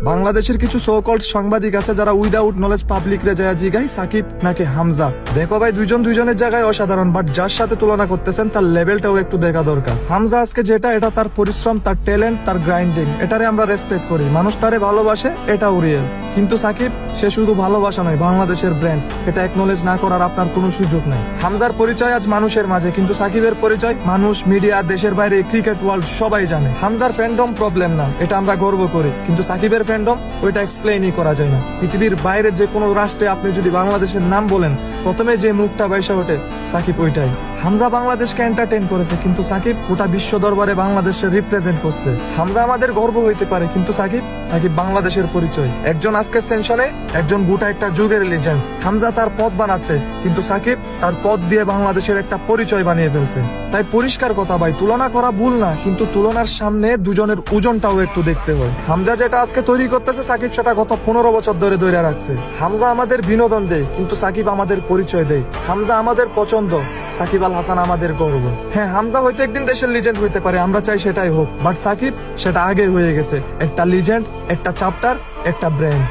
বাংলাদেশের কিছু so called সাংবাদিক আছে যারা উইদাউট নলেজ পাবলিক রে যায় জিগাই সাকিব নাকি হামজা। দেখো ভাই, দুইজন দুইজনের জায়গায় অসাধারণ, বাট যার সাথে তুলনা করতেছেন তার লেভেলটাও একটু দেখা দরকার। হামজা আজকে যেটা, এটা তার পরিশ্রম, তার ট্যালেন্ট, তার গ্রাইন্ডিং, এটারে আমরা রেসপেক্ট করি। মানুষ তারে ভালোবাসে, এটাও রিয়েল। কিন্তু সাকিব, সে শুধু ভালোবাসা নয়, বাংলাদেশের ব্র্যান্ড। এটা একনলেজ না করার আপনার কোনো সুযোগ নাই। হামজার পরিচয় আজ মানুষের মাঝে, কিন্তু সাকিবের পরিচয় মানুষ, মিডিয়া, দেশের বাইরে, ক্রিকেট ওয়ার্ল্ড সবাই জানে। হামজার ফ্যান্ডম প্রবলেম না, এটা আমরা গর্ব করি, কিন্তু সাকিবের ফ্যান্ডম ওইটা এক্সপ্লেইনই করা যায় না। পৃথিবীর বাইরের যে কোনো রাষ্ট্রে আপনি যদি বাংলাদেশের নাম বলেন, প্রথমে যে মুখটা বাইসা ওঠে সাকিব ওইটাই। হামজা বাংলাদেশকে এন্টারটেইন করেছে, কিন্তু সাকিব গোটা বিশ্ব দরবারে বাংলাদেশকে রিপ্রেজেন্ট করছে। হামজা আমাদের গর্ব হইতে পারে, কিন্তু সাকিব বাংলাদেশের পরিচয়। একজন আজকে সেনশনে, একজন গোটা একটা যুগের লিজেন্ড। হামজা তার পথ বানাচ্ছে, কিন্তু সাকিব তার পথ দিয়ে বাংলাদেশের একটা পরিচয় বানিয়ে ফেলছে। তাই পরিষ্কার কথা ভাই, তুলনা করা ভুল না, কিন্তু তুলনার সামনে দুজনের ওজনটাও একটু দেখতে হয়। হামজা যেটা আজকে তৈরি করতেছে, সাকিব সেটা গত 15 বছর ধরে ধরে রাখছে। হামজা আমাদের বিনোদন দেয়, কিন্তু সাকিব আমাদের পরিচয় দেয়। হামজা আমাদের পছন্দ, সাকিব আল হাসান আমাদের গর্ব। হ্যাঁ, হামজা হয়তো একদিন দেশের লিজেন্ড হইতে পারে, আমরা চাই সেটাই হোক, বাট সাকিব সেটা আগে হয়ে গেছে। একটা লিজেন্ড, একটা চ্যাপ্টার, একটা ব্র্যান্ড।